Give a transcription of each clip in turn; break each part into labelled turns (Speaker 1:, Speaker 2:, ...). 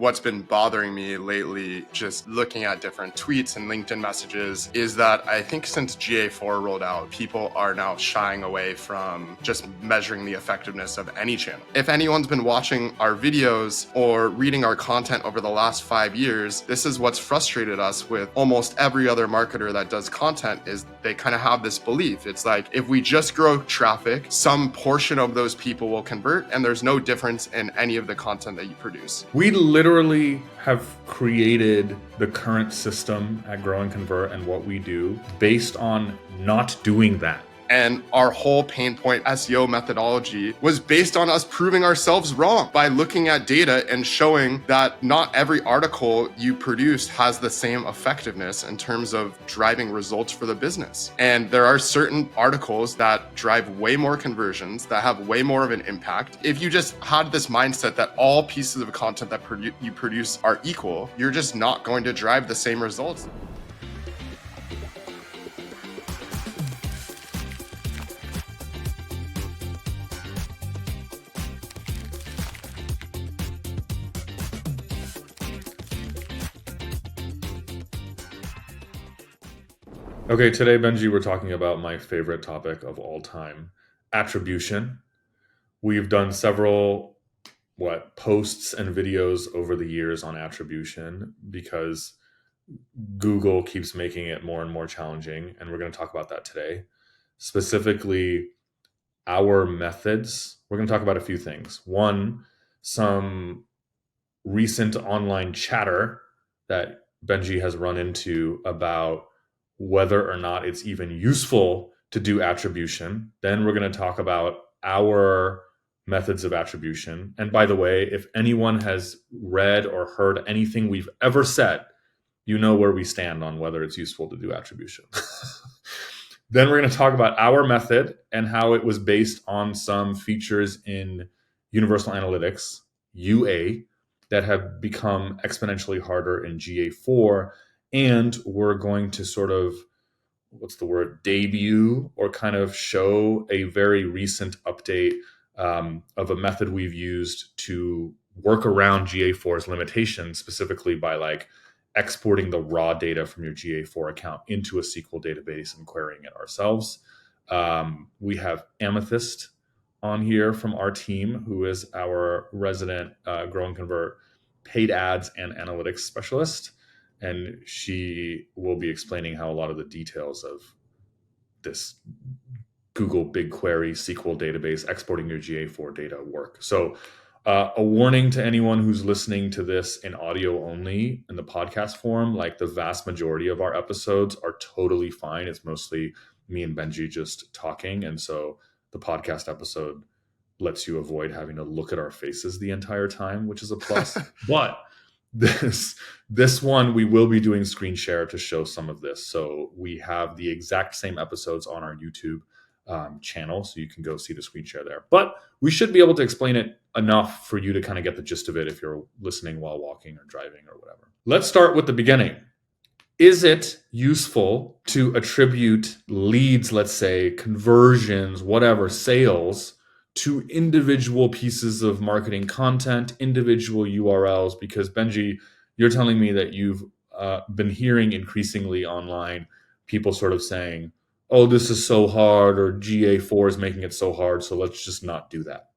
Speaker 1: what's been bothering me lately, just looking at different tweets and LinkedIn messages, is that I think since GA4 rolled out, people are now shying away from just measuring the effectiveness of any channel. If anyone's been watching our videos or reading our content over the last 5 years, this is what's frustrated us with almost every other marketer that does content, is they kind of have this belief. It's like, if we just grow traffic, some portion of those people will convert, and there's no difference in any of the content that you produce.
Speaker 2: We literally have created the current system at Grow and Convert and what we do based on not doing that.
Speaker 1: And our whole Pain Point SEO methodology was based on us proving ourselves wrong by looking at data and showing that not every article you produce has the same effectiveness in terms of driving results for the business. And there are certain articles that drive way more conversions, that have way more of an impact. If you just had this mindset that all pieces of content that you produce are equal, you're just not going to drive the same results.
Speaker 2: Okay, today, Benji, we're talking about my favorite topic of all time, attribution. We've done several posts and videos over the years on attribution because Google keeps making it more and more challenging, and we're going to talk about that today. Specifically, our methods. We're going to talk about a few things. One, some recent online chatter that Benji has run into about whether or not it's even useful to do attribution. Then we're going to talk about our methods of attribution. And by the way, if anyone has read or heard anything we've ever said, you know where we stand on whether it's useful to do attribution. Then we're going to talk about our method and how it was based on some features in Universal Analytics, UA, that have become exponentially harder in GA4. And we're going to sort of, debut or kind of show a very recent update of a method we've used to work around GA4's limitations, specifically by exporting the raw data from your GA4 account into a SQL database and querying it ourselves. We have Amethyst on here from our team, who is our resident Grow and Convert paid ads and analytics specialist. And she will be explaining how a lot of the details of this Google BigQuery SQL database exporting your GA4 data work. So a warning to anyone who's listening to this in audio only in the podcast form, the vast majority of our episodes are totally fine. It's mostly me and Benji just talking. And so the podcast episode lets you avoid having to look at our faces the entire time, which is a plus. But this one, we will be doing screen share to show some of this. So we have the exact same episodes on our YouTube channel, so you can go see the screen share there. But we should be able to explain it enough for you to kind of get the gist of it if you're listening while walking or driving or whatever. Let's start with the beginning. Is it useful to attribute leads, let's say, conversions, whatever, sales, to individual pieces of marketing content, individual URLs? Because Benji, you're telling me that you've been hearing increasingly online people sort of saying, oh, this is so hard, or GA4 is making it so hard, so let's just not do that.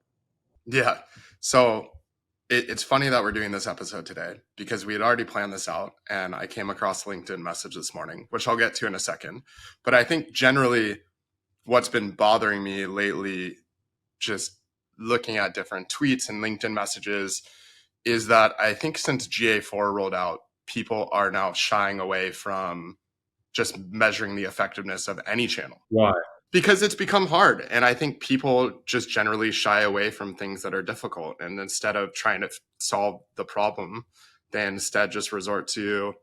Speaker 1: Yeah. So it's funny that we're doing this episode today because we had already planned this out, and I came across a LinkedIn message this morning, which I'll get to in a second. But I think generally what's been bothering me lately, just looking at different tweets and LinkedIn messages, is that I think since GA4 rolled out, people are now shying away from just measuring the effectiveness of any channel.
Speaker 2: Why?
Speaker 1: Because it's become hard. And I think people just generally shy away from things that are difficult. And instead of trying to solve the problem, they instead just resort to,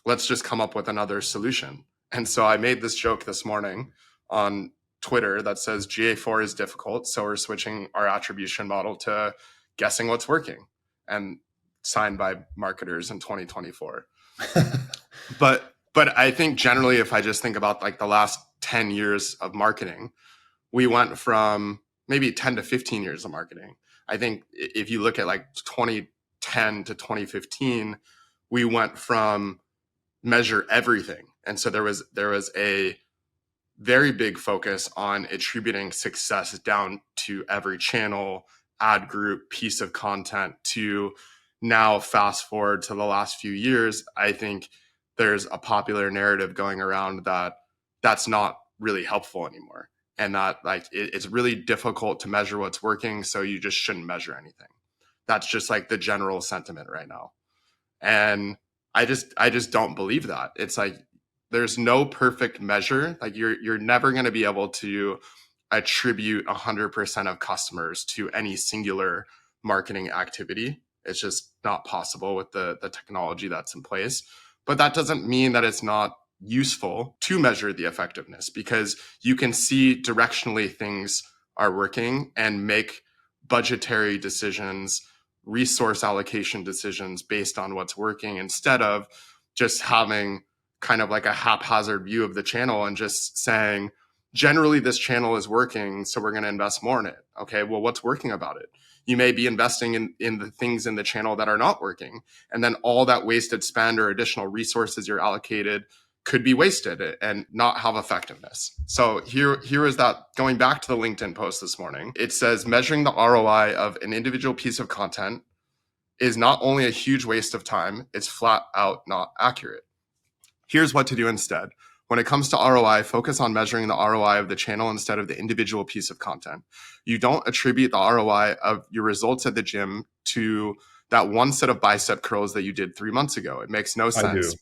Speaker 1: let's just come up with another solution. And so I made this joke this morning on Twitter that says GA4 is difficult, so we're switching our attribution model to guessing what's working, and signed by marketers in 2024. But I think generally, if I just think about the last 10 years of marketing, we went from maybe 10 to 15 years of marketing. I think if you look at 20 2010 to 2015, we went from measure everything. And so there was a very big focus on attributing success down to every channel, ad group, piece of content, to now fast forward to the last few years. I think there's a popular narrative going around that that's not really helpful anymore. And that like it's really difficult to measure what's working, so you just shouldn't measure anything. That's just like the general sentiment right now. And I just don't believe that. It's like there's no perfect measure. Like you're never going to be able to attribute 100% of customers to any singular marketing activity. It's just not possible with the technology that's in place. But that doesn't mean that it's not useful to measure the effectiveness, because you can see directionally things are working and make budgetary decisions, resource allocation decisions based on what's working, instead of just having kind of like a haphazard view of the channel and just saying, generally this channel is working, so we're going to invest more in it. Okay, well, what's working about it? You may be investing in the things in the channel that are not working, and then all that wasted spend or additional resources you're allocated could be wasted and not have effectiveness. So here is that, going back to the LinkedIn post this morning, it says measuring the ROI of an individual piece of content is not only a huge waste of time, it's flat out not accurate. Here's what to do instead. When it comes to ROI, focus on measuring the ROI of the channel instead of the individual piece of content. You don't attribute the ROI of your results at the gym to that one set of bicep curls that you did 3 months ago. It makes no sense.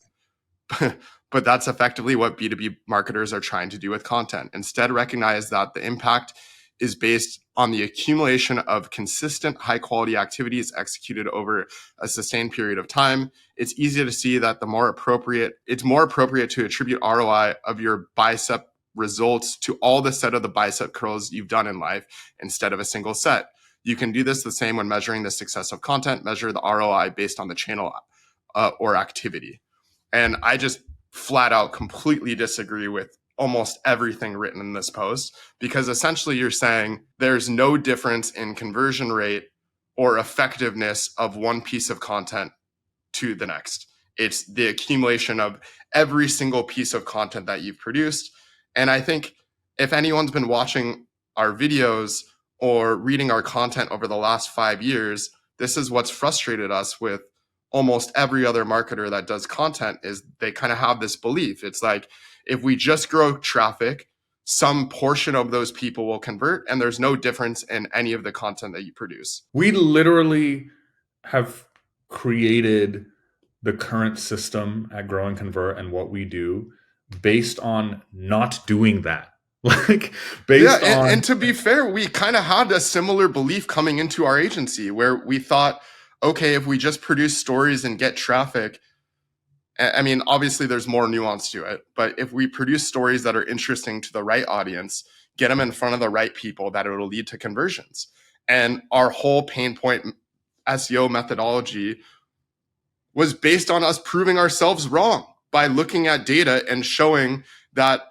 Speaker 1: But that's effectively what B2B marketers are trying to do with content. Instead, recognize that the impact is based on the accumulation of consistent high-quality activities executed over a sustained period of time. It's easy to see that it's more appropriate to attribute ROI of your bicep results to all the set of the bicep curls you've done in life instead of a single set. You can do this the same when measuring the success of content. Measure the ROI based on the channel or activity. And I just flat out completely disagree with almost everything written in this post, because essentially you're saying there's no difference in conversion rate or effectiveness of one piece of content to the next. It's the accumulation of every single piece of content that you've produced. And I think if anyone's been watching our videos or reading our content over the last 5 years, this is what's frustrated us with almost every other marketer that does content, is they kind of have this belief. It's like, if we just grow traffic, some portion of those people will convert, and there's no difference in any of the content that you produce.
Speaker 2: We literally have created the current system at Grow and Convert and what we do based on not doing that.
Speaker 1: And to be fair, we kind of had a similar belief coming into our agency, where we thought, okay, if we just produce stories and get traffic, I mean, obviously there's more nuance to it, but if we produce stories that are interesting to the right audience, get them in front of the right people, that it'll lead to conversions. And our whole Pain Point SEO methodology was based on us proving ourselves wrong by looking at data and showing that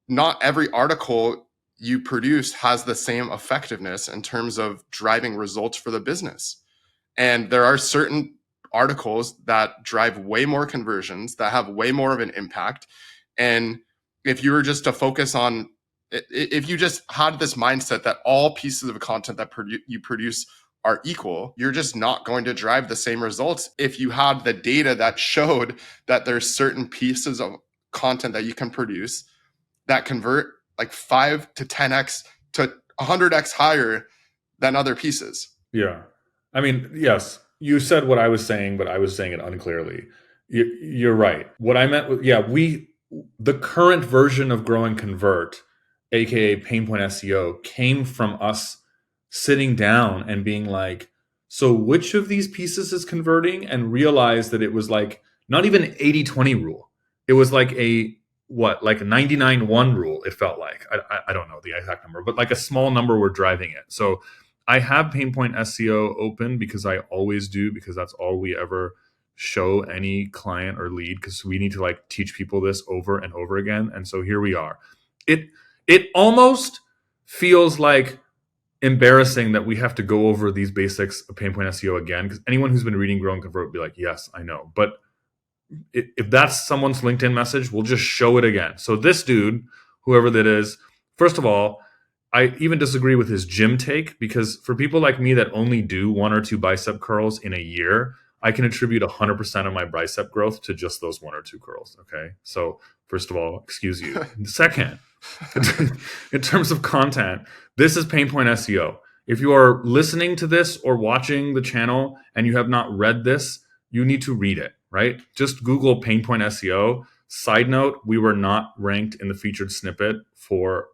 Speaker 1: not every article you produce has the same effectiveness in terms of driving results for the business. And there are certain articles that drive way more conversions, that have way more of an impact. And if you were just to focus on, if you just had this mindset that all pieces of content that you produce are equal, you're just not going to drive the same results. If you had the data that showed that there's certain pieces of content that you can produce that convert like 5 to 10x to 100x higher than other pieces.
Speaker 2: Yeah. I mean, yes, you said what I was saying, but I was saying it unclearly. You're right. What I meant was, the current version of Grow and Convert, aka Pain Point SEO, came from us sitting down and being like, so which of these pieces is converting? And realize that it was like not even an 80-20 rule. It was like a 99-1 rule, it felt like. I don't know the exact number, but like a small number were driving it. So I have Pain Point SEO open because I always do, because that's all we ever show any client or lead, because we need to like teach people this over and over again. And so here we are. It almost feels like embarrassing that we have to go over these basics of Pain Point SEO again, because anyone who's been reading Grow and Convert would be like, yes, I know. But if that's someone's LinkedIn message, we'll just show it again. So this dude, whoever that is, first of all, I even disagree with his gym take, because for people like me that only do 1 or 2 bicep curls in a year, I can attribute 100% of my bicep growth to just those 1 or 2 curls. Okay. So first of all, excuse you. Second, in terms of content, this is Pain Point SEO. If you are listening to this or watching the channel and you have not read this, you need to read it, right? Just Google Pain Point SEO. Side note, we were not ranked in the featured snippet for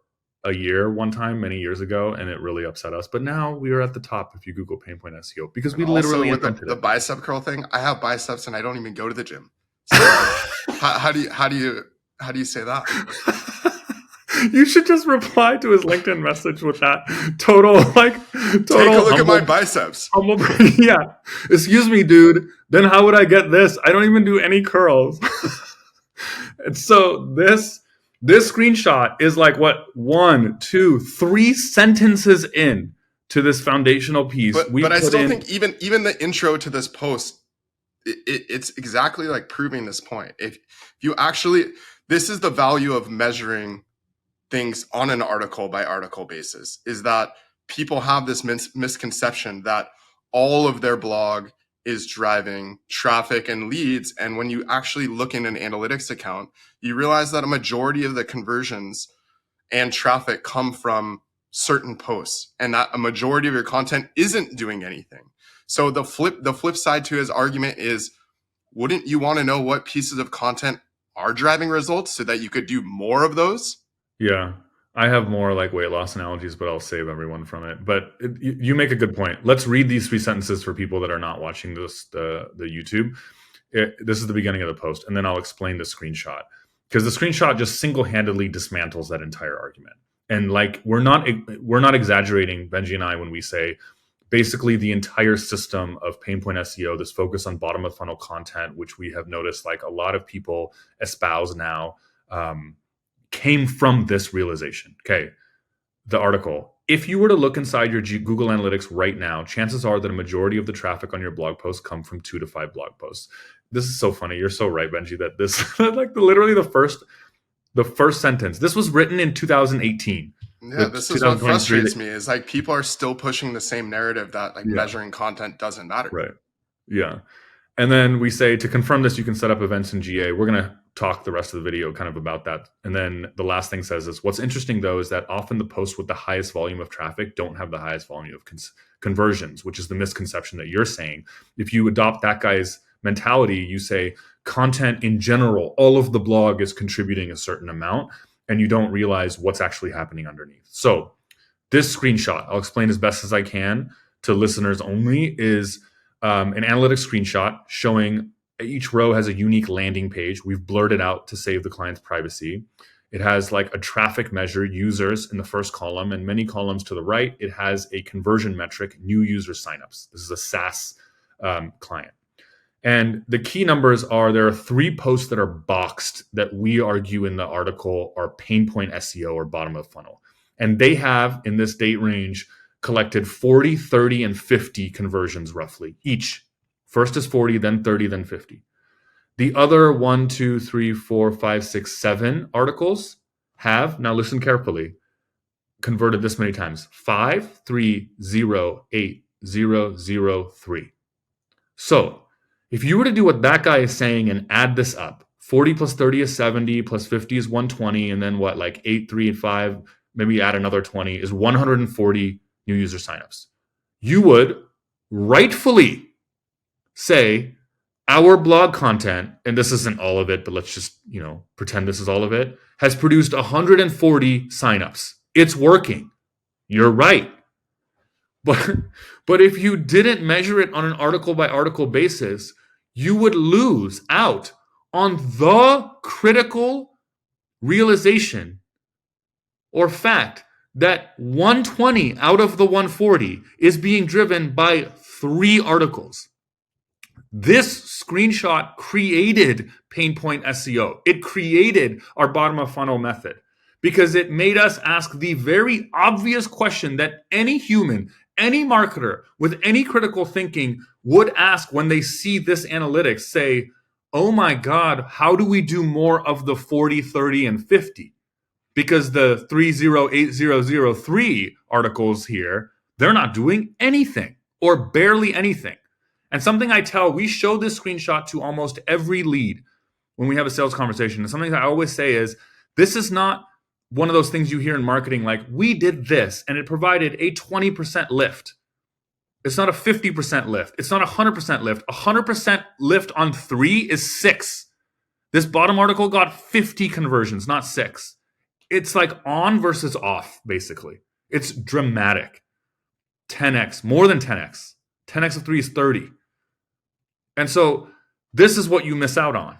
Speaker 2: a year one time many years ago, and it really upset us. But now we are at the top if you Google Pain Point SEO, because
Speaker 1: And
Speaker 2: we literally
Speaker 1: also with
Speaker 2: invented
Speaker 1: the
Speaker 2: it.
Speaker 1: bicep curl thing, I have biceps and I don't even go to the gym. So how do you say that?
Speaker 2: You should just reply to his LinkedIn message with that total
Speaker 1: Take a look at my biceps.
Speaker 2: Yeah. Excuse me, dude. Then how would I get this? I don't even do any curls. And so this screenshot is like what, 1, 2, 3 sentences in to this foundational piece.
Speaker 1: But I still think even the intro to this post, it's exactly like proving this point. If you actually, this is the value of measuring things on an article by article basis, is that people have this misconception that all of their blog is driving traffic and leads. And when you actually look in an analytics account, you realize that a majority of the conversions and traffic come from certain posts, and that a majority of your content isn't doing anything. So the flip side to his argument is, wouldn't you want to know what pieces of content are driving results so that you could do more of those?
Speaker 2: Yeah. I have more like weight loss analogies, but I'll save everyone from it. But you make a good point. Let's read these 3 sentences for people that are not watching the YouTube. This is the beginning of the post, and then I'll explain the screenshot, because the screenshot just single-handedly dismantles that entire argument. And like, we're not exaggerating, Benji and I, when we say basically the entire system of Pain Point SEO, this focus on bottom of funnel content, which we have noticed like a lot of people espouse now, came from this realization. Okay, the article. If you were to look inside your Google Analytics right now, chances are that a majority of the traffic on your blog posts come from 2 to 5 blog posts. This is so funny. You're so right, Benji, that this like literally the first sentence. This was written in 2018.
Speaker 1: Yeah, this is what frustrates me, is like people are still pushing the same narrative that like measuring content doesn't matter.
Speaker 2: Right. Yeah. And then we say, to confirm this, you can set up events in GA. We're going to talk the rest of the video kind of about that. And then the last thing says is, what's interesting though is that often the posts with the highest volume of traffic don't have the highest volume of conversions, which is the misconception that you're saying. If you adopt that guy's mentality, you say content in general, all of the blog is contributing a certain amount, and you don't realize what's actually happening underneath. So this screenshot, I'll explain as best as I can to listeners only, is an analytics screenshot showing each row has a unique landing page. We've blurred it out to save the client's privacy. It has like a traffic measure, users in the first column, and many columns to the right. It has a conversion metric, new user signups. This is a SaaS client. And the key numbers are, there are 3 posts that are boxed that we argue in the article are Pain Point SEO or bottom of funnel. And they have, in this date range, collected 40, 30, and 50 conversions roughly each. First is 40, then 30, then 50. The other 1, 2, 3, 4, 5, 6, 7 articles have, now listen carefully, converted this many times: 5, 3, 0, 8, 0, 0, 3. So if you were to do what that guy is saying and add this up, 40 plus 30 is 70, plus 50 is 120, and then what, like 8, 3, and 5, maybe add another 20, is 140 new user signups. You would rightfully say our blog content, and this isn't all of it, but let's just, pretend this is all of it, has produced 140 signups. It's working. You're right. But if you didn't measure it on an article by article basis, you would lose out on the critical realization or fact that 120 out of the 140 is being driven by 3 articles. This screenshot created Pain Point SEO. It created our bottom of funnel method, because it made us ask the very obvious question that any human, any marketer with any critical thinking would ask when they see this analytics. Say, oh my God, how do we do more of the 40, 30, and 50? Because the 308003 articles here, they're not doing anything or barely anything. And something we show this screenshot to almost every lead when we have a sales conversation. And something that I always say is, this is not one of those things you hear in marketing like, we did this and it provided a 20% lift. It's not a 50% lift. It's not a 100% lift. 100% lift on 3 is 6. This bottom article got 50 conversions, not 6. It's like on versus off, basically. It's dramatic. 10x, more than 10x. 10x of 3 is 30. And so this is what you miss out on.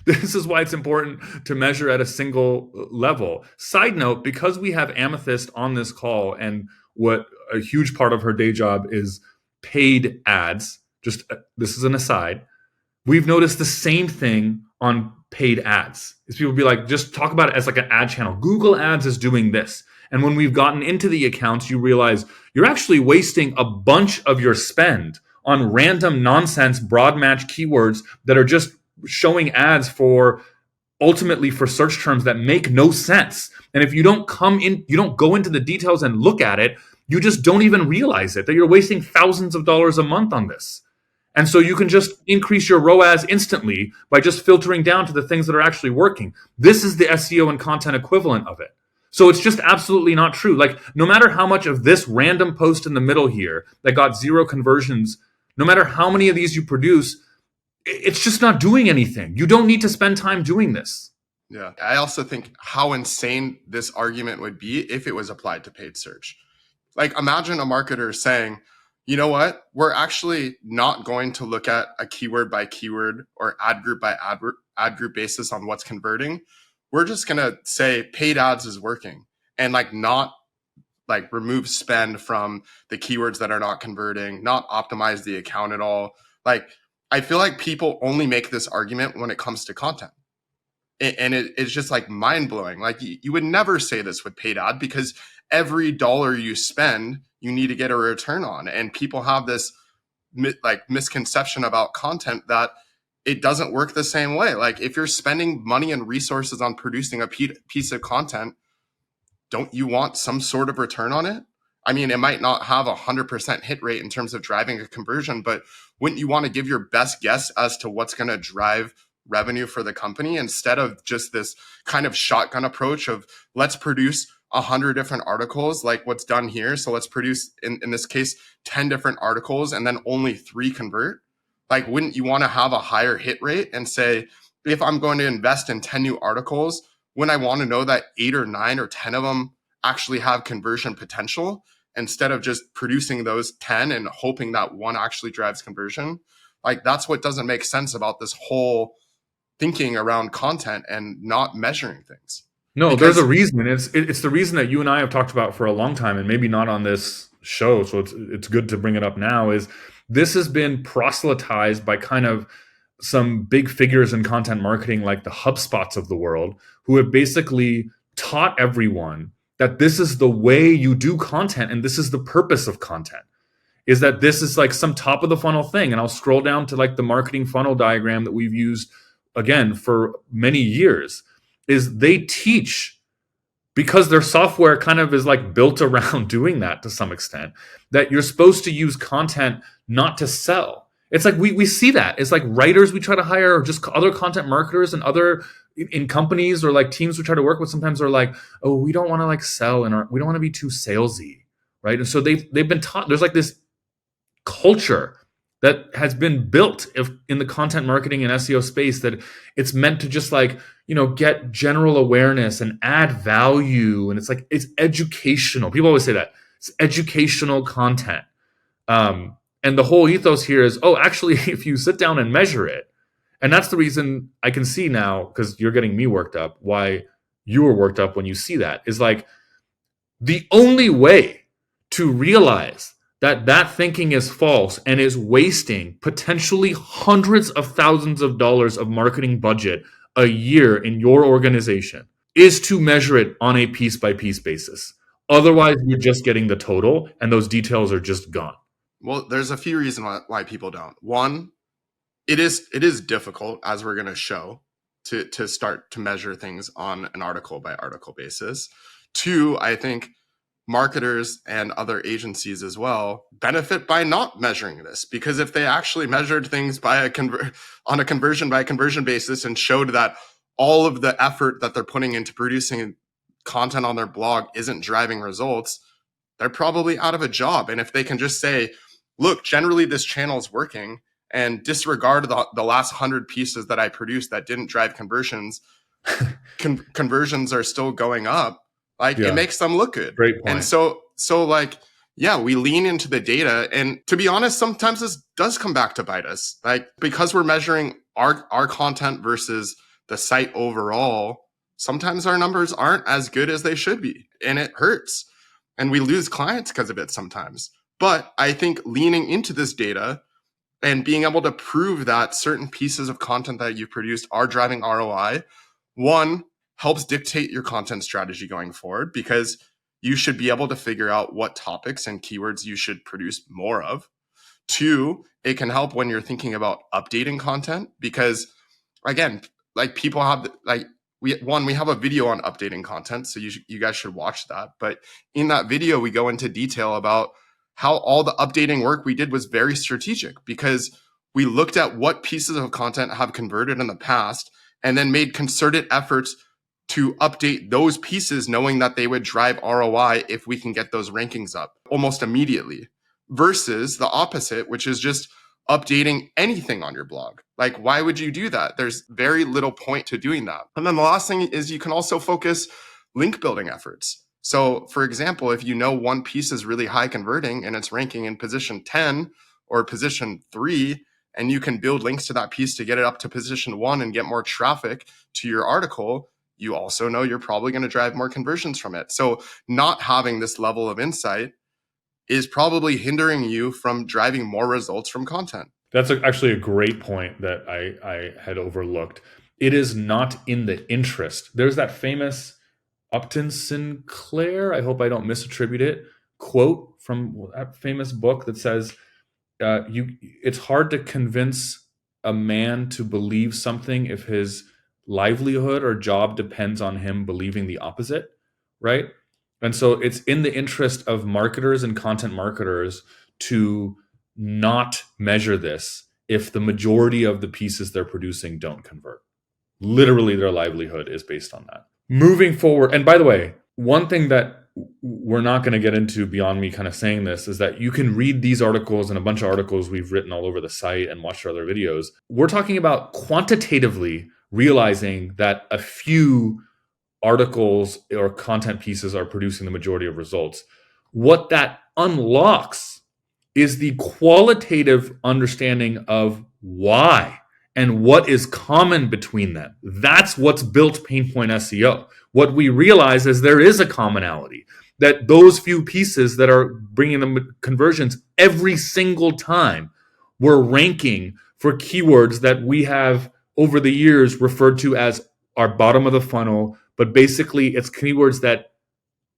Speaker 2: This is why it's important to measure at a single level. Side note, because we have Amethyst on this call, and what a huge part of her day job is paid ads, this is an aside, we've noticed the same thing on paid ads. Is people be like, just talk about it as like an ad channel. Google Ads is doing this. And when we've gotten into the accounts, you realize you're actually wasting a bunch of your spend on random nonsense broad match keywords that are just showing ads ultimately for search terms that make no sense. And if you don't go into the details and look at it, you just don't even realize it, that you're wasting thousands of dollars a month on this. And so you can just increase your ROAS instantly by just filtering down to the things that are actually working. This is the SEO and content equivalent of it. So it's just absolutely not true. Like, no matter how much of this random post in the middle here that got 0 conversions, no matter how many of these you produce, it's just not doing anything. You don't need to spend time doing this.
Speaker 1: Yeah. I also think how insane this argument would be if it was applied to paid search. Like, imagine a marketer saying, you know what? We're actually not going to look at a keyword by keyword or ad group by ad group basis on what's converting. We're just going to say paid ads is working, and not remove spend from the keywords that are not converting, not optimize the account at all. I feel like people only make this argument when it comes to content. And it's just mind blowing. You would never say this with paid ad, because every dollar you spend, you need to get a return on. And people have this misconception about content that it doesn't work the same way. If you're spending money and resources on producing a piece of content, don't you want some sort of return on it? I mean, it might not have 100% hit rate in terms of driving a conversion, but wouldn't you want to give your best guess as to what's going to drive revenue for the company, instead of just this kind of shotgun approach of, let's produce 100 different articles like what's done here. So let's produce, in this case, 10 different articles and then only 3 convert. Wouldn't you want to have a higher hit rate and say, if I'm going to invest in 10 new articles, wouldn't I want to know that 8 or 9 or 10 of them actually have conversion potential, instead of just producing those 10 and hoping that one actually drives conversion? That's what doesn't make sense about this whole thinking around content and not measuring things.
Speaker 2: No, there's a reason. It's the reason that you and I have talked about for a long time, and maybe not on this show, so it's good to bring it up now, is this has been proselytized by kind of some big figures in content marketing, like the HubSpots of the world, who have basically taught everyone that this is the way you do content, and this is the purpose of content, is that this is some top of the funnel thing. And I'll scroll down to the marketing funnel diagram that we've used, again, for many years, is they teach, because their software kind of is built around doing that to some extent, that you're supposed to use content not to sell. It's we see that. It's writers we try to hire, or just other content marketers and other in companies or teams we try to work with. Sometimes are oh, we don't want to sell, and we don't want to be too salesy, right? And so they've been taught, there's this culture that has been built in the content marketing and SEO space, that it's meant to just get general awareness and add value. And it's educational. People always say that it's educational content. And the whole ethos here is, oh, actually, if you sit down and measure it, and that's the reason I can see now, because you're getting me worked up, why you were worked up when you see that, is the only way to realize that thinking is false and is wasting potentially hundreds of thousands of dollars of marketing budget a year in your organization. is to measure it on a piece by piece basis. Otherwise, you're just getting the total and those details are just gone.
Speaker 1: Well, there's a few reasons why people don't. One, it is difficult, as we're going to show, to start to measure things on an article by article basis. Two, I think marketers and other agencies as well benefit by not measuring this, because if they actually measured things by on a conversion by conversion basis and showed that all of the effort that they're putting into producing content on their blog isn't driving results, they're probably out of a job. And if they can just say, look, generally this channel is working, and disregard the last 100 pieces that I produced that didn't drive conversions, conversions are still going up. Like, it makes them look good.
Speaker 2: Great point.
Speaker 1: And so like, yeah, we lean into the data. And to be honest, sometimes this does come back to bite us. Like, because we're measuring our content versus the site overall, sometimes our numbers aren't as good as they should be. And it hurts. And we lose clients because of it sometimes. But I think leaning into this data and being able to prove that certain pieces of content that you've produced are driving ROI, one, helps dictate your content strategy going forward, because you should be able to figure out what topics and keywords you should produce more of. Two, it can help when you're thinking about updating content, because again, like, people have we have a video on updating content, so you guys should watch that. But in that video, we go into detail about how all the updating work we did was very strategic, because we looked at what pieces of content have converted in the past and then made concerted efforts to update those pieces, knowing that they would drive ROI if we can get those rankings up almost immediately, versus the opposite, which is just updating anything on your blog. Like, why would you do that? There's very little point to doing that. And then the last thing is, you can also focus link building efforts. So, for example, if you know one piece is really high converting and it's ranking in position 10 or position 3, and you can build links to that piece to get it up to position 1 and get more traffic to your article, you also know you're probably going to drive more conversions from it. So not having this level of insight is probably hindering you from driving more results from content.
Speaker 2: That's actually a great point that I had overlooked. It is not in the interest. There's that famous Upton Sinclair, I hope I don't misattribute it, quote from that famous book that says, it's hard to convince a man to believe something if his livelihood or job depends on him believing the opposite, right? And so it's in the interest of marketers and content marketers to not measure this if the majority of the pieces they're producing don't convert. Literally, their livelihood is based on that. Moving forward, and by the way, one thing that we're not going to get into beyond me kind of saying this is that you can read these articles and a bunch of articles we've written all over the site and watched our other videos. We're talking about quantitatively realizing that a few articles or content pieces are producing the majority of results. What that unlocks is the qualitative understanding of why and what is common between them. That's what's built Pain Point SEO. What we realize is there is a commonality, that those few pieces that are bringing them conversions every single time we're ranking for keywords that we have over the years referred to as our bottom of the funnel, but basically it's keywords that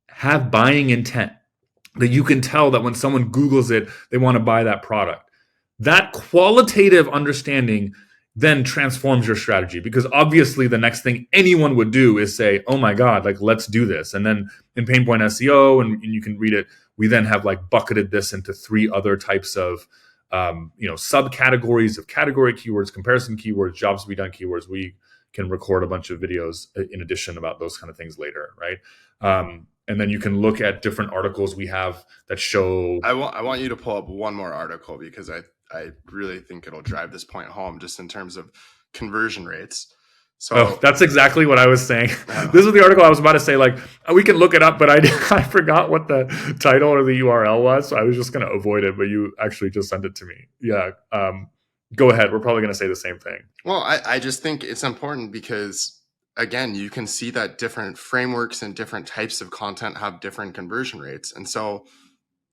Speaker 2: have buying intent, that you can tell that when someone Googles it, they want to buy that product. That qualitative understanding then transforms your strategy, because obviously the next thing anyone would do is say, oh my God, like, let's do this. And then in Pain Point SEO, and you can read it, we then have like bucketed this into 3 other types of subcategories of category keywords, comparison keywords, jobs to be done keywords. We can record a bunch of videos in addition about those kind of things later, right? And then you can look at different articles we have that show.
Speaker 1: I want you to pull up one more article, because I really think it'll drive this point home, just in terms of conversion rates. So
Speaker 2: that's exactly what I was saying. This is the article I was about to say, like, we can look it up, but I forgot what the title or the URL was, so I was just going to avoid it, but you actually just sent it to me. Yeah. Go ahead. We're probably going to say the same thing.
Speaker 1: Well, I just think it's important because, again, you can see that different frameworks and different types of content have different conversion rates. And so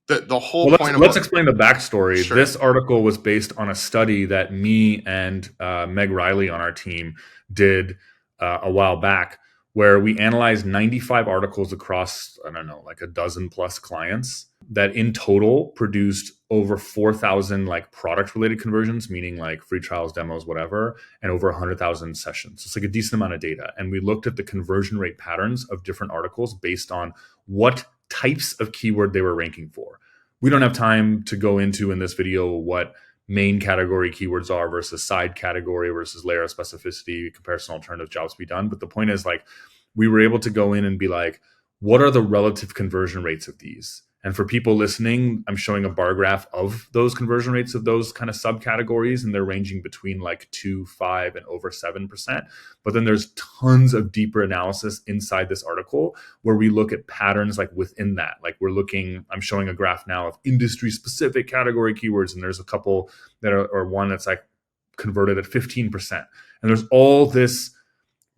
Speaker 1: the whole point of...
Speaker 2: Let's explain the backstory.
Speaker 1: Sure.
Speaker 2: This article was based on a study that me and Meg Riley on our team did a while back, where we analyzed 95 articles across, I don't know, like a dozen plus clients that in total produced over 4,000 like product related conversions, meaning like free trials, demos, whatever, and over 100,000 sessions. It's like a decent amount of data. And we looked at the conversion rate patterns of different articles based on what types of keyword they were ranking for. We don't have time to go into in this video what main category keywords are versus side category versus layer of specificity, comparison alternative jobs to be done. But the point is, like, we were able to go in and be like, what are the relative conversion rates of these? And for people listening, I'm showing a bar graph of those conversion rates of those kind of subcategories, and they're ranging between like 2, 5, and over 7%. But then there's tons of deeper analysis inside this article where we look at patterns like within that. Like I'm showing a graph now of industry specific category keywords, and there's a couple that are, or one that's like converted at 15%. And there's all this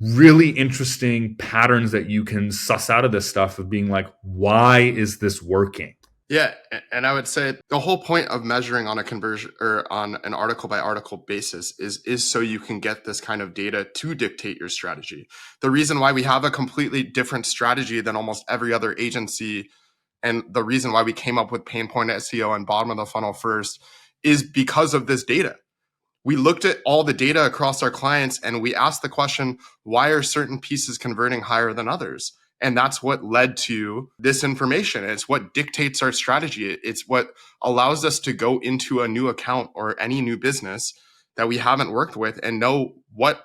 Speaker 2: really interesting patterns that you can suss out of this stuff of being like, why is this working?
Speaker 1: Yeah, and I would say the whole point of measuring on a conversion or on an article by article basis is so you can get this kind of data to dictate your strategy. The reason why we have a completely different strategy than almost every other agency, and the reason why we came up with Pain Point SEO and bottom of the funnel first, is because of this data. We looked at all the data across our clients and we asked the question, why are certain pieces converting higher than others? And that's what led to this information. It's what dictates our strategy. It's what allows us to go into a new account or any new business that we haven't worked with and know what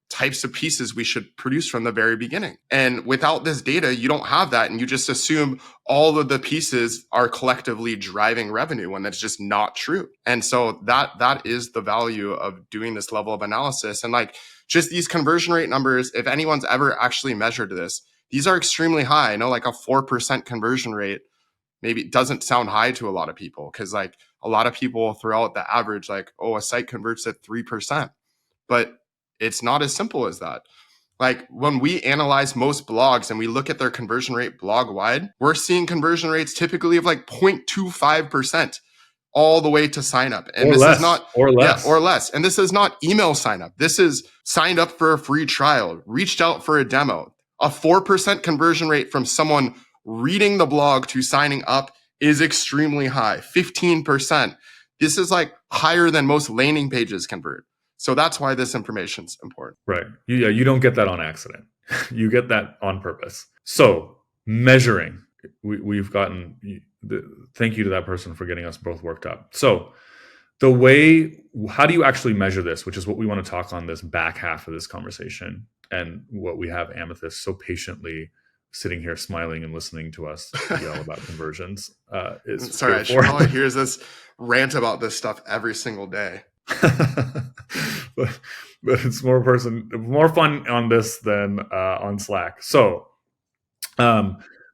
Speaker 1: types of pieces we should produce from the very beginning. And without this data, you don't have that. And you just assume all of the pieces are collectively driving revenue when that's just not true. And so that is the value of doing this level of analysis. And like just these conversion rate numbers, if anyone's ever actually measured this, these are extremely high. I know like a 4% conversion rate maybe doesn't sound high to a lot of people because like a lot of people throw out the average like, oh, a site converts at 3%. But it's not as simple as that. Like when we analyze most blogs and we look at their conversion rate blog wide, we're seeing conversion rates typically of like 0.25% all the way to sign up. And this is not
Speaker 2: or less.
Speaker 1: And this is not email sign up. This is signed up for a free trial, reached out for a demo. A 4% conversion rate from someone reading the blog to signing up is extremely high. 15%. This is like higher than most landing pages convert. So that's why this information is important.
Speaker 2: Right. Yeah, you don't get that on accident. You get that on purpose. So measuring, we've gotten, thank you to that person for getting us both worked up. So how do you actually measure this, which is what we want to talk on this back half of this conversation, and what we have Amethyst so patiently sitting here smiling and listening to us yell about conversions.
Speaker 1: Sorry, I should probably hear this rant about this stuff every single day.
Speaker 2: but it's more fun on this than on Slack. So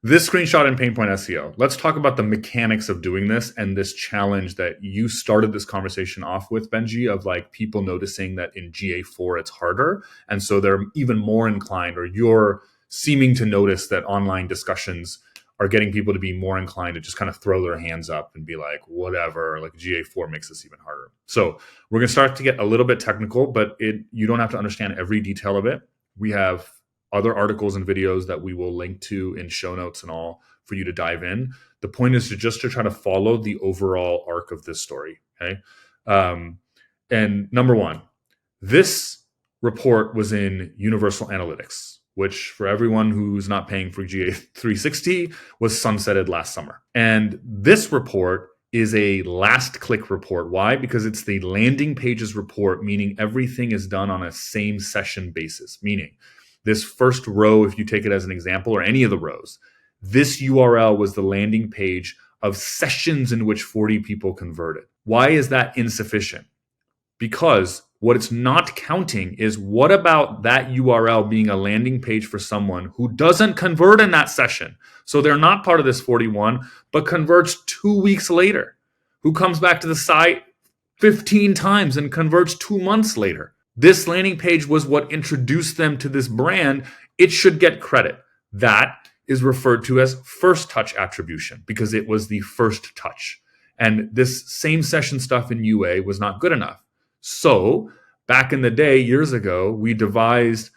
Speaker 2: this screenshot in Pain Point SEO, let's talk about the mechanics of doing this and this challenge that you started this conversation off with, Benji, of like people noticing that in GA4 it's harder, and so they're even more inclined, or you're seeming to notice that online discussions are getting people to be more inclined to just kind of throw their hands up and be like, whatever, like GA4 makes this even harder. So we're going to start to get a little bit technical, but you don't have to understand every detail of it. We have other articles and videos that we will link to in show notes and all for you to dive in. The point is to try to follow the overall arc of this story. Okay. And number one, this report was in Universal Analytics, which for everyone who's not paying for GA360 was sunsetted last summer. And this report is a last click report. Why? Because it's the landing pages report, meaning everything is done on a same session basis, meaning this first row, if you take it as an example, or any of the rows, this URL was the landing page of sessions in which 40 people converted. Why is that insufficient? Because what it's not counting is what about that URL being a landing page for someone who doesn't convert in that session. So they're not part of this 41, but converts 2 weeks later, who comes back to the site 15 times and converts 2 months later. This landing page was what introduced them to this brand. It should get credit. That is referred to as first touch attribution because it was the first touch. And this same session stuff in UA was not good enough. So back in the day, years ago, we devised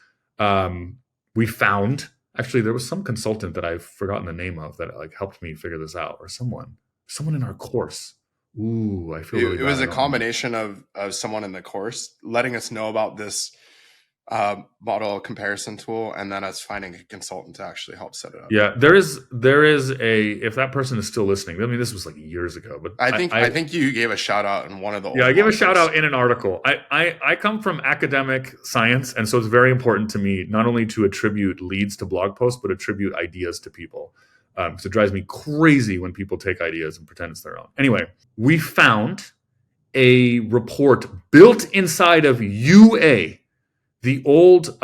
Speaker 2: we found, actually, there was some consultant that I've forgotten the name of that like helped me figure this out, or someone in our course. Ooh, I feel really
Speaker 1: It
Speaker 2: bad.
Speaker 1: was
Speaker 2: I
Speaker 1: a
Speaker 2: don't remember.
Speaker 1: combination of someone in the course letting us know about this model comparison tool, and then us finding a consultant to actually help set it up.
Speaker 2: Yeah, there is a, if that person is still listening, I mean, this was like years ago, but
Speaker 1: I think you gave a shout out in one of the
Speaker 2: yeah,
Speaker 1: old
Speaker 2: I gave a
Speaker 1: blog
Speaker 2: shout
Speaker 1: posts.
Speaker 2: out in an article. I come from academic science, and so it's very important to me not only to attribute leads to blog posts, but attribute ideas to people. Because it drives me crazy when people take ideas and pretend it's their own. Anyway, we found a report built inside of UA, the old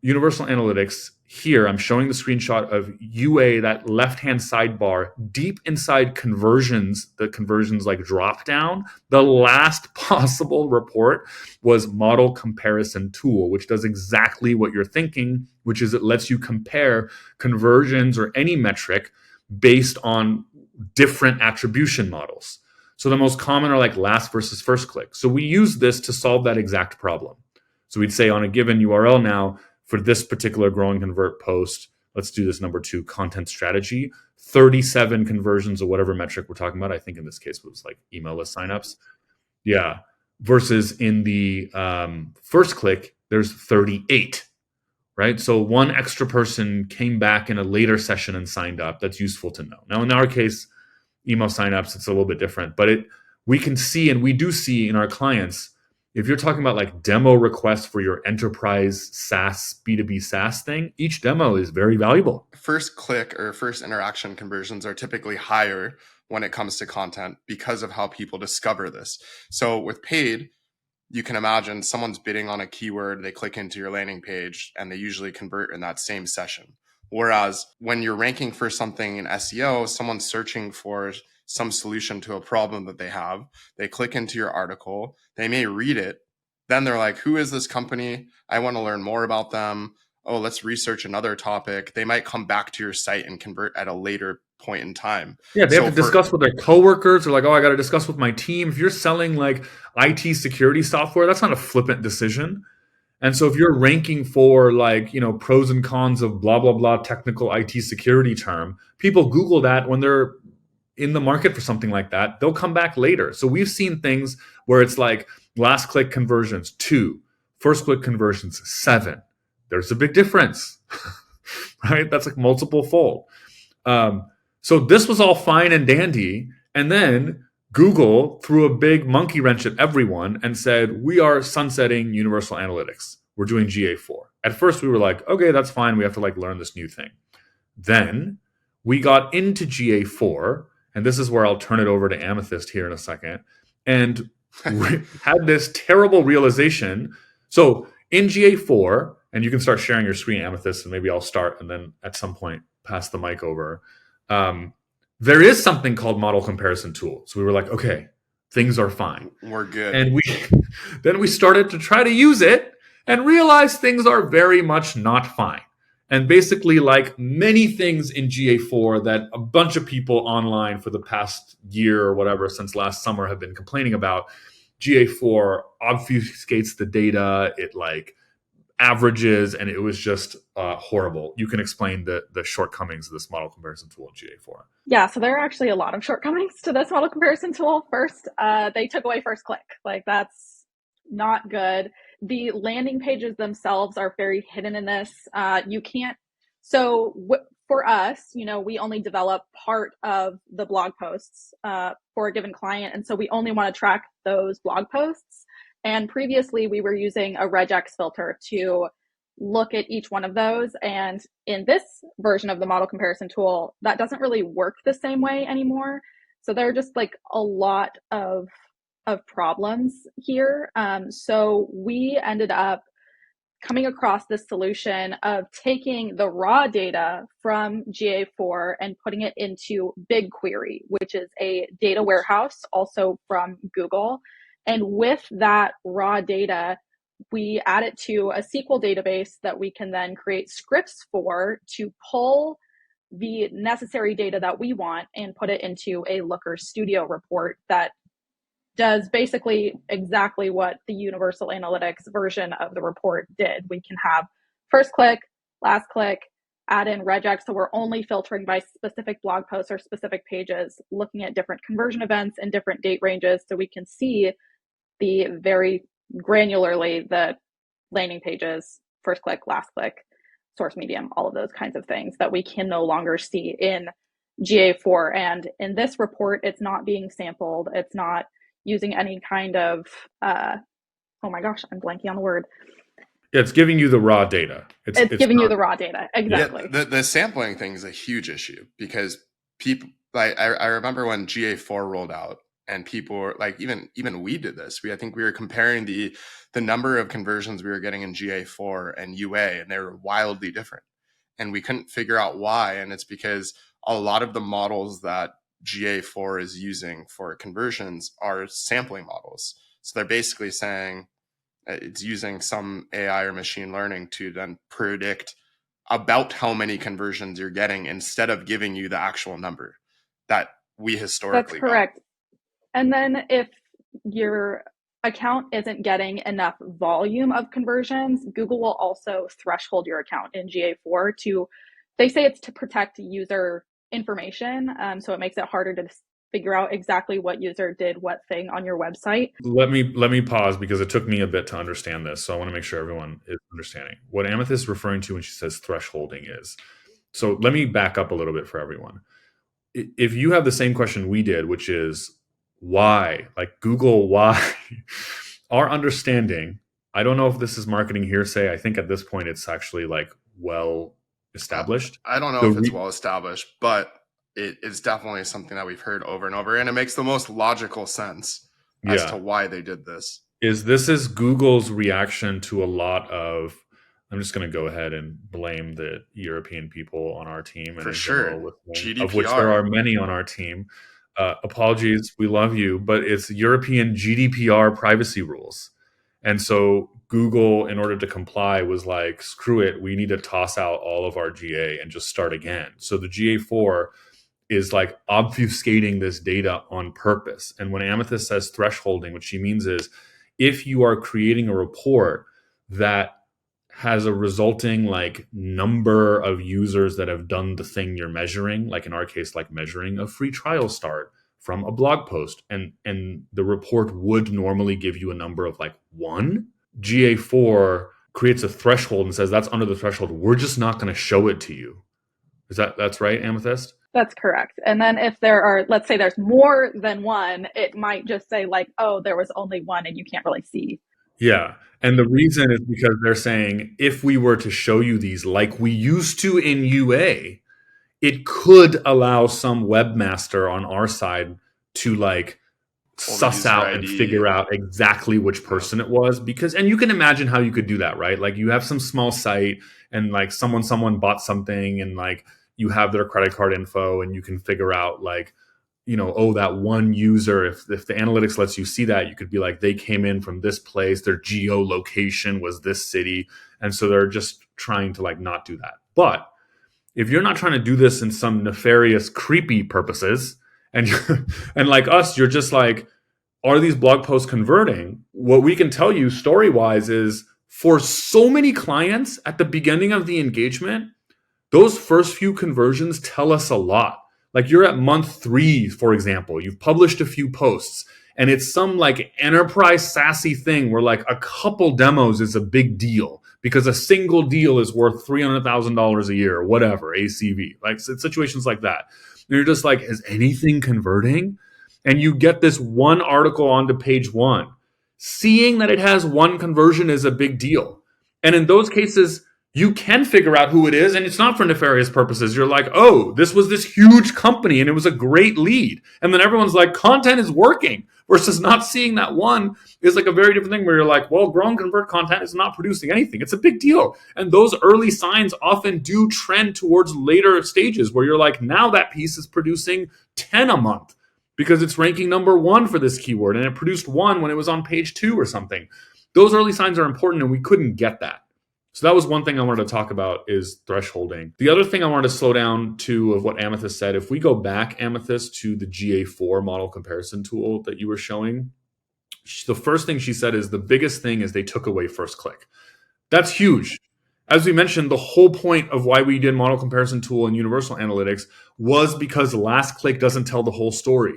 Speaker 2: Universal Analytics. Here, I'm showing the screenshot of UA, that left-hand sidebar, deep inside conversions, the conversions like drop down. The last possible report was model comparison tool, which does exactly what you're thinking, which is it lets you compare conversions or any metric based on different attribution models. So the most common are like last versus first click. So we use this to solve that exact problem. So we'd say on a given URL now, for this particular grow and convert post, let's do this number 2, content strategy, 37 conversions of whatever metric we're talking about. I think in this case it was like email list signups. Yeah. Versus in the first click, there's 38, right? So one extra person came back in a later session and signed up. That's useful to know. Now, in our case, email signups, it's a little bit different, but we can see, and we do see in our clients, if you're talking about like demo requests for your enterprise SaaS, B2B SaaS thing, each demo is very valuable.
Speaker 1: First click or first interaction conversions are typically higher when it comes to content because of how people discover this. So with paid, you can imagine someone's bidding on a keyword, they click into your landing page, and they usually convert in that same session. Whereas when you're ranking for something in SEO, someone's searching for some solution to a problem that they have. They click into your article, they may read it, then they're like, who is this company? I want to learn more about them. Oh, let's research another topic. They might come back to your site and convert at a later point in time.
Speaker 2: Yeah, they have
Speaker 1: So
Speaker 2: to discuss with their coworkers, or like, oh, I got to discuss with my team. If you're selling like IT security software, that's not a flippant decision. And so if you're ranking for like, pros and cons of blah, blah, blah technical IT security term, people Google that when they're in the market for something like that. They'll come back later. So we've seen things where it's like last click conversions 2, first click conversions 7. There's a big difference, right? That's like multiple fold. So this was all fine and dandy. And then Google threw a big monkey wrench at everyone and said, we are sunsetting Universal Analytics. We're doing GA4. At first we were like, okay, that's fine. We have to like learn this new thing. Then we got into GA4, and this is where I'll turn it over to Amethyst here in a second, and had this terrible realization. So in GA4, and you can start sharing your screen, Amethyst, and maybe I'll start and then at some point pass the mic over. There is something called model comparison tool. So we were like, okay, things are fine.
Speaker 1: We're good.
Speaker 2: And then we started to try to use it and realize things are very much not fine. And basically, like many things in GA4 that a bunch of people online for the past year or whatever since last summer have been complaining about, GA4 obfuscates the data. It like averages, and it was just horrible. You can explain the shortcomings of this model comparison tool in GA4.
Speaker 3: Yeah, so there are actually a lot of shortcomings to this model comparison tool. First, they took away first click. Like that's not good. The landing pages themselves are very hidden in this. You can't. So for us, we only develop part of the blog posts for a given client, and so we only want to track those blog posts. And previously, we were using a regex filter to look at each one of those. And in this version of the model comparison tool, that doesn't really work the same way anymore. So there are just like a lot of problems here. So we ended up coming across this solution of taking the raw data from GA4 and putting it into BigQuery, which is a data warehouse also from Google. And with that raw data, we add it to a SQL database that we can then create scripts for to pull the necessary data that we want and put it into a Looker Studio report that does basically exactly what the Universal Analytics version of the report did. We can have first click, last click, add in regex. So we're only filtering by specific blog posts or specific pages, looking at different conversion events and different date ranges so we can see the very granularly the landing pages, first click, last click, source medium, all of those kinds of things that we can no longer see in GA4. And in this report, it's not being sampled. It's not using any kind of, oh my gosh, I'm blanking on the word.
Speaker 2: Yeah, it's giving you the raw data.
Speaker 3: It's giving you the raw data. Exactly.
Speaker 1: Yeah, the sampling thing is a huge issue because people, like, I remember when GA4 rolled out and people were like, even we did this. I think we were comparing the number of conversions we were getting in GA4 and UA, and they were wildly different. And we couldn't figure out why. And it's because a lot of the models that GA4 is using for conversions are sampling models. So they're basically saying, it's using some AI or machine learning to then predict about how many conversions you're getting instead of giving you the actual number that we historically
Speaker 3: That's correct. And then if your account isn't getting enough volume of conversions, Google will also threshold your account in GA4 to, they say it's to protect user information. So it makes it harder to figure out exactly what user did what thing on your website.
Speaker 2: Let me pause because it took me a bit to understand this. So I want to make sure everyone is understanding. What Amethyst is referring to when she says thresholding is. So let me back up a little bit for everyone. If you have the same question we did, which is why, like Google, why? Our understanding, I don't know if this is marketing hearsay. I think at this point it's actually like well established.
Speaker 1: I don't know if it's well established, but it's definitely something that we've heard over and over, and it makes the most logical sense as to why they did this.
Speaker 2: This is Google's reaction to a lot of, I'm just going to go ahead and blame the European people on our team. And
Speaker 1: for sure.
Speaker 2: GDPR. Of which there are many on our team. Apologies, we love you, but it's European GDPR privacy rules. And so Google, in order to comply, was like, screw it, we need to toss out all of our GA and just start again. So the GA4 is like obfuscating this data on purpose. And when Amethyst says thresholding, what she means is if you are creating a report that has a resulting like number of users that have done the thing you're measuring, like in our case, like measuring a free trial start from a blog post, and the report would normally give you a number of like 1, GA4 creates a threshold and says that's under the threshold. We're just not going to show it to you. That's right, Amethyst?
Speaker 3: That's correct. And then if there are, let's say there's more than 1, it might just say like, oh, there was only 1 and you can't really see.
Speaker 2: Yeah. And the reason is because they're saying if we were to show you these like we used to in UA, it could allow some webmaster on our side to like suss out and figure out exactly which person it was. Because, and you can imagine how you could do that, right? Like you have some small site and like someone bought something and like you have their credit card info and you can figure out like, you know, oh, that one user, if the analytics lets you see that, you could be like, they came in from this place, their geolocation was this city. And so they're just trying to like not do that. But if you're not trying to do this in some nefarious, creepy purposes, and and like us, you're just like, are these blog posts converting? What we can tell you story-wise is for so many clients at the beginning of the engagement, those first few conversions tell us a lot. Like you're at month 3, for example, you've published a few posts and it's some like enterprise sassy thing where like a couple demos is a big deal because a single deal is worth $300,000 a year or whatever, ACV, like situations like that. And you're just like, is anything converting? And you get this one article onto page 1. Seeing that it has 1 conversion is a big deal. And in those cases, you can figure out who it is, and it's not for nefarious purposes. You're like, oh, this was this huge company, and it was a great lead. And then everyone's like, content is working, versus not seeing that one is like a very different thing where you're like, well, grow and convert content is not producing anything. It's a big deal. And those early signs often do trend towards later stages where you're like, now that piece is producing 10 a month because it's ranking number 1 for this keyword, and it produced 1 when it was on page 2 or something. Those early signs are important, and we couldn't get that. So that was one thing I wanted to talk about is thresholding. The other thing I wanted to slow down to of what Amethyst said, if we go back, Amethyst, to the GA4 model comparison tool that you were showing, the first thing she said is the biggest thing is they took away first click. That's huge. As we mentioned, the whole point of why we did model comparison tool and universal analytics was because last click doesn't tell the whole story.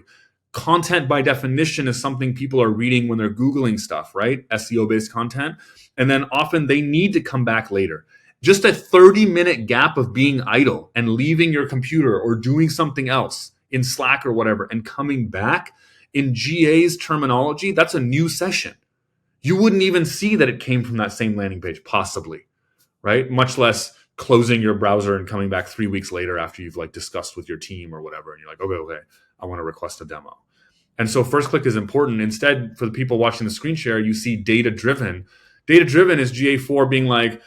Speaker 2: Content by definition is something people are reading when they're Googling stuff, right? SEO based content. And then often they need to come back later. Just a 30-minute gap of being idle and leaving your computer or doing something else in Slack or whatever and coming back, in GA's terminology, that's a new session. You wouldn't even see that it came from that same landing page, possibly, right? Much less closing your browser and coming back 3 weeks later after you've like discussed with your team or whatever. And you're like, okay, I want to request a demo. And so first click is important. Instead, for the people watching the screen share, you see data driven. Data driven is GA4 being like,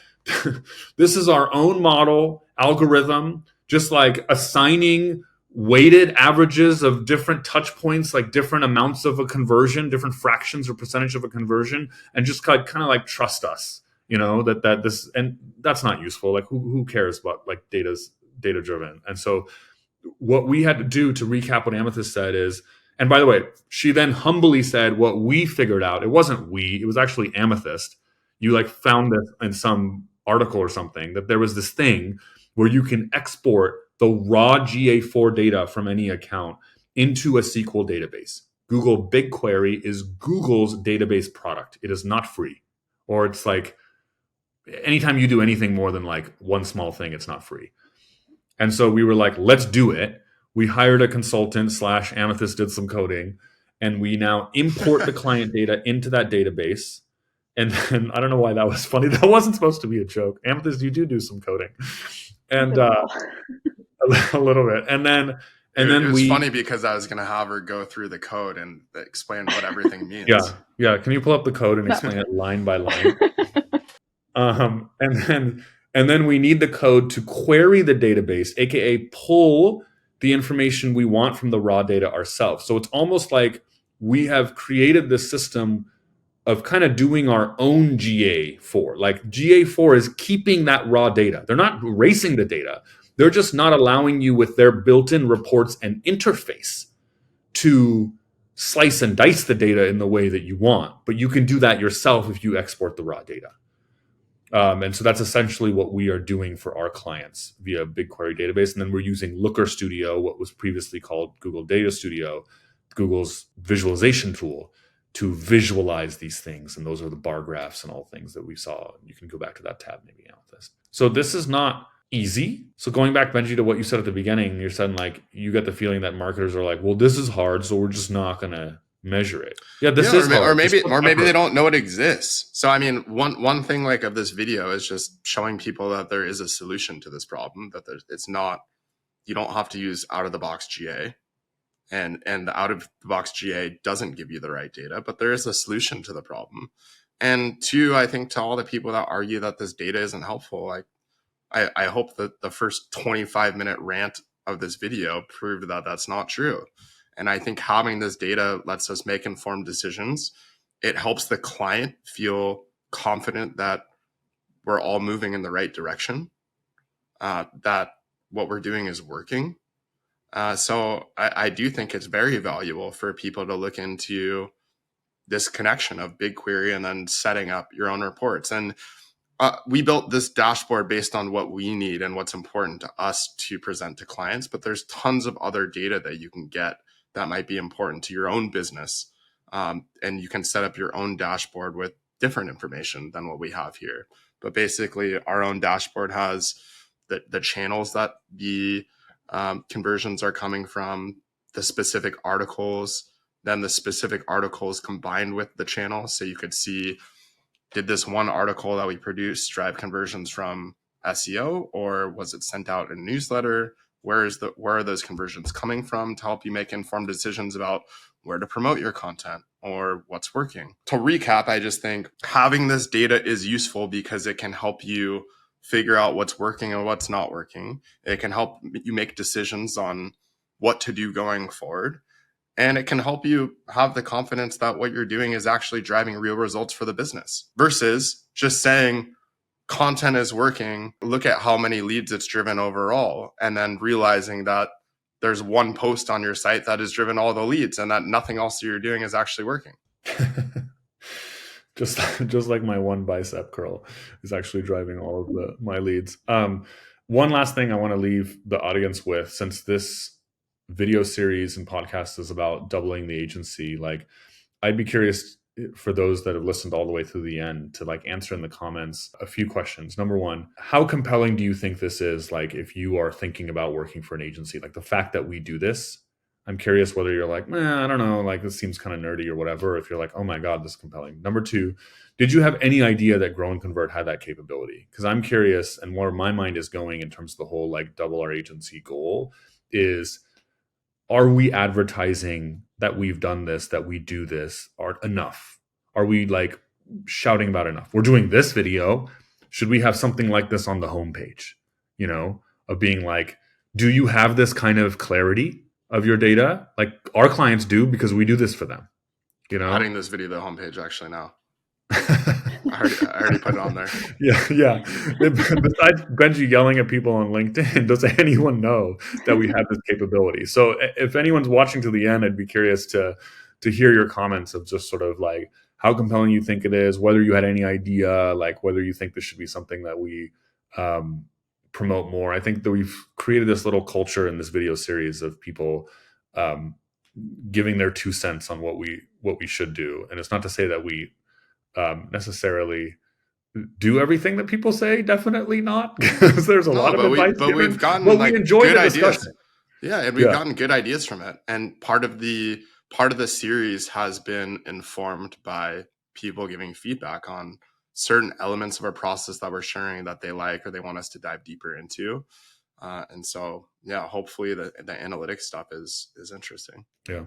Speaker 2: this is our own model algorithm, just like assigning weighted averages of different touch points, like different amounts of a conversion, different fractions or percentage of a conversion, and just kind of like trust us, that this, and that's not useful. Like who cares about like data driven? And so what we had to do to recap what Amethyst said is, and by the way, she then humbly said what we figured out. It wasn't we, it was actually Amethyst. You like found this in some article or something, that there was this thing where you can export the raw GA4 data from any account into a SQL database. Google BigQuery is Google's database product. It is not free. Or it's like, anytime you do anything more than like one small thing, it's not free. And so we were like, let's do it. We hired a consultant / Amethyst did some coding, and we now import the client data into that database. And then I don't know why that was funny. That wasn't supposed to be a joke. Amethyst, you do some coding, and a little bit. And then
Speaker 1: it was funny because I was going to have her go through the code and explain what everything means.
Speaker 2: Yeah. Can you pull up the code and explain it line by line? And then we need the code to query the database, aka pull the information we want from the raw data ourselves. So it's almost like we have created this system of kind of doing our own GA4. Like GA4 is keeping that raw data. They're not erasing the data. They're just not allowing you with their built-in reports and interface to slice and dice the data in the way that you want. But you can do that yourself if you export the raw data. And so that's essentially what we are doing for our clients via BigQuery database. And then we're using Looker Studio, what was previously called Google Data Studio, Google's visualization tool, to visualize these things. And those are the bar graphs and all things that we saw. You can go back to that tab, maybe Amethyst. So this is not easy. So going back, Benji, to what you said at the beginning, you're saying like, you get the feeling that marketers are like, well, this is hard, so we're just not going to measure it. Yeah, this is hard.
Speaker 1: Or maybe they don't know it exists. So I mean, one thing like of this video is just showing people that there is a solution to this problem, that it's not, you don't have to use out of the box GA. And the out of the box GA doesn't give you the right data, but there is a solution to the problem. And two, I think to all the people that argue that this data isn't helpful, like I hope that the first 25-minute rant of this video proved that that's not true. And I think having this data lets us make informed decisions. It helps the client feel confident that we're all moving in the right direction, that what we're doing is working. So I do think it's very valuable for people to look into this connection of BigQuery and then setting up your own reports. And we built this dashboard based on what we need and what's important to us to present to clients. But there's tons of other data that you can get that might be important to your own business. And you can set up your own dashboard with different information than what we have here. But basically, our own dashboard has the channels that the conversions are coming from, the specific articles, then the specific articles combined with the channel. So you could see, did this one article that we produced drive conversions from SEO, or was it sent out in a newsletter? Where are those conversions coming from, to help you make informed decisions about where to promote your content or what's working. To recap, I just think having this data is useful because it can help you figure out what's working and what's not working. It can help you make decisions on what to do going forward. And it can help you have the confidence that what you're doing is actually driving real results for the business, versus just saying content is working, look at how many leads it's driven overall, and then realizing that there's one post on your site that has driven all the leads and that nothing else you're doing is actually working.
Speaker 2: Just like my one bicep curl is actually driving all of my leads. One last thing I want to leave the audience with, since this video series and podcast is about doubling the agency, like I'd be curious for those that have listened all the way through the end to like answer in the comments a few questions. Number one, how compelling do you think this is? Like if you are thinking about working for an agency, like the fact that we do this, I'm curious whether you're like, I don't know, like this seems kind of nerdy or whatever. If you're like, oh my God, this is compelling. Number two, did you have any idea that Grow and Convert had that capability? Because I'm curious, and where my mind is going in terms of the whole like double our agency goal is, are we advertising that we've done this, that we do this, are enough? Are we like shouting about enough? We're doing this video. Should we have something like this on the homepage, of being like, do you have this kind of clarity of your data? Like our clients do, because we do this for them,
Speaker 1: Adding this video to the homepage actually now. I already put it on there.
Speaker 2: Yeah. Besides Benji yelling at people on LinkedIn, does anyone know that we have this capability? So if anyone's watching to the end, I'd be curious to hear your comments of just sort of like how compelling you think it is, whether you had any idea, like whether you think this should be something that we promote more. I think that we've created this little culture in this video series of people giving their 2 cents on what we should do. And it's not to say that we necessarily do everything that people say. Definitely not, because there's a lot of advice
Speaker 1: but
Speaker 2: given,
Speaker 1: we've gotten
Speaker 2: but
Speaker 1: like
Speaker 2: we enjoy
Speaker 1: good
Speaker 2: the
Speaker 1: ideas.
Speaker 2: discussion.
Speaker 1: Yeah, and we've gotten good ideas from it. And part of the series has been informed by people giving feedback on certain elements of our process that we're sharing that they like or they want us to dive deeper into. And so, yeah, hopefully the analytics stuff is interesting.
Speaker 2: Yeah.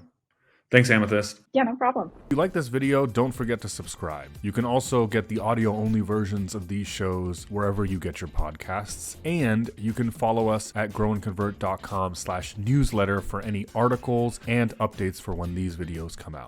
Speaker 2: Thanks, Amethyst.
Speaker 3: Yeah, no problem.
Speaker 4: If you like this video, don't forget to subscribe. You can also get the audio-only versions of these shows wherever you get your podcasts. And you can follow us at growandconvert.com/newsletter for any articles and updates for when these videos come out.